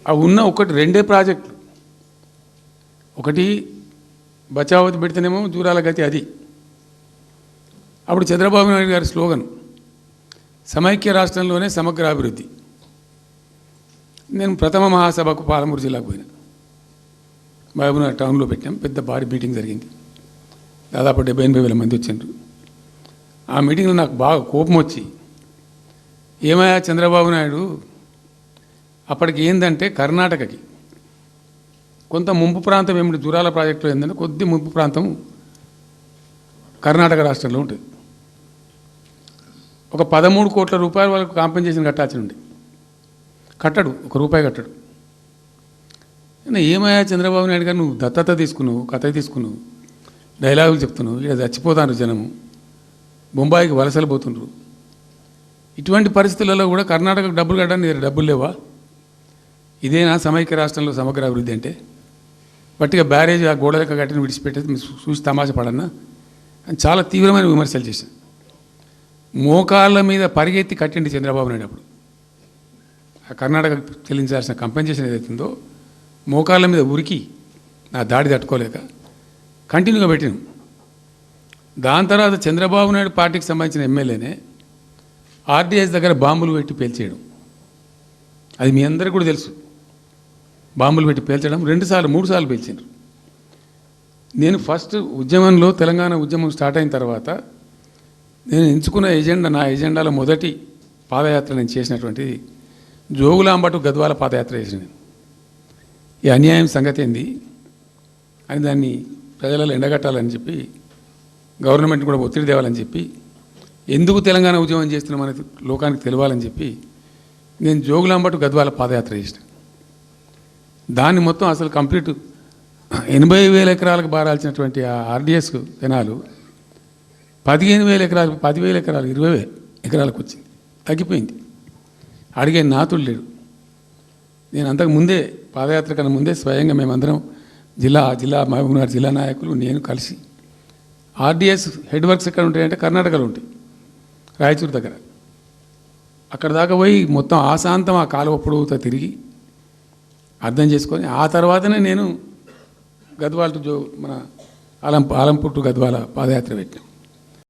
ఆ ఉన్న ఒకటి రెండే ప్రాజెక్టులు, ఒకటి బచావతి పెడితేనేమో జూరాల గతి అది. అప్పుడు చంద్రబాబు నాయుడు గారి స్లోగన్ సమైక్య రాష్ట్రంలోనే సమగ్ర అభివృద్ధి. నేను ప్రథమ మహాసభకు పాలమూరు జిల్లాకు పోయినా, మహబూబ్నగర్ టౌన్లో పెట్టాం. పెద్ద భారీ మీటింగ్ జరిగింది, దాదాపు 70-80 వేల మంది వచ్చారు. ఆ మీటింగ్లో నాకు బాగా కోపం వచ్చి, ఏమయ్యా చంద్రబాబు నాయుడు, అప్పటికి ఏంటంటే కర్ణాటకకి కొంత ముంపు ప్రాంతం ఏమిటి, జూరాల ప్రాజెక్టులో ఏంటంటే కొద్ది ముంపు ప్రాంతం కర్ణాటక రాష్ట్రంలో ఉంటుంది. ఒక 13 కోట్ల రూపాయలు వాళ్ళకు కాంపెన్సేషన్ కట్టాల్సి ఉండే, కట్టడు, ₹1 కట్టడు. ఏమయ్యా చంద్రబాబు నాయుడు గారు, నువ్వు దత్తత తీసుకున్నావు, కథ తీసుకున్నావు, డైలాగులు చెప్తున్నావు, ఇక్కడ చచ్చిపోతాను జనము, బొంబాయికి వలసలు పోతుండ్రు. ఇటువంటి పరిస్థితులలో కూడా కర్ణాటకకు డబ్బులు కట్టడానికి డబ్బులు లేవా? ఇదేనా సమైక్య రాష్ట్రంలో సమగ్ర అభివృద్ధి అంటే? బట్టిగా బ్యారేజ్ ఆ గోడలక కట్టిన విడిచిపెట్టేది చూసి తమాషా పడన్నా అని చాలా తీవ్రమైన విమర్శలు చేశాను. మోకాళ్ళ మీద పరిగెత్తి కట్టిండి చంద్రబాబు నాయుడు. అప్పుడు ఆ కర్ణాటక చెల్లించాల్సిన కంపెన్సేషన్ ఏదైతుందో మోకాళ్ళ మీద ఉరికి నా దాడి తట్టుకోలేక కంటిన్యూగా పెట్టినాం. దాని తర్వాత చంద్రబాబు నాయుడు పార్టీకి సంబంధించిన ఎమ్మెల్యేనే ఆర్డీఎస్ దగ్గర బాంబులు పెట్టి పేల్చేయడం, అది మీ అందరికీ కూడా తెలుసు. బాంబులు పెట్టి పేల్చడం 2-3 సార్లు పేల్చారు. నేను ఫస్ట్ ఉద్యమంలో, తెలంగాణ ఉద్యమం స్టార్ట్ అయిన తర్వాత నేను ఎంచుకున్న ఎజెండా, నా ఎజెండాలో మొదటి పాదయాత్ర నేను చేసినటువంటిది జోగులాంబ టు గద్వాల పాదయాత్ర చేసిన. ఈ అన్యాయం సంగతి ఏంది అని దాన్ని ప్రజలలో ఎండగట్టాలని చెప్పి, గవర్నమెంట్ కూడా ఒత్తిడి తేవాలని చెప్పి, ఎందుకు తెలంగాణ ఉద్యమం చేస్తున్నామనేది లోకానికి తెలియాలని చెప్పి నేను జోగులాంబ టు గద్వాల పాదయాత్ర చేసిన. దాన్ని మొత్తం అసలు కంప్లీట్ 80,000 ఎకరాలకు బారాల్సినటువంటి ఆ ఆర్డీఎస్ కెనాలు 15,000 ఎకరాలు, 10,000 ఎకరాలు, 20,000 ఎకరాలకు వచ్చింది, తగ్గిపోయింది. అడిగే నాతుడు లేడు. నేను అంతకు ముందే, పాదయాత్ర కన్నా ముందే స్వయంగా మేమందరం జిల్లా మహబూబ్నగర్ జిల్లా నాయకులు నేను కలిసి, ఆర్డీఎస్ హెడ్ వర్క్స్ ఎక్కడ ఉంటాయంటే కర్ణాటకలో ఉంటాయి, రాయచూరు దగ్గర. అక్కడ దాకా పోయి మొత్తం ఆశాంతం ఆ కాలువ పొడవుతో తిరిగి అర్థం చేసుకొని ఆ తర్వాతనే నేను గద్వాల టు మన ఆలంపూర్ టు గద్వాల పాదయాత్ర పెట్టాను.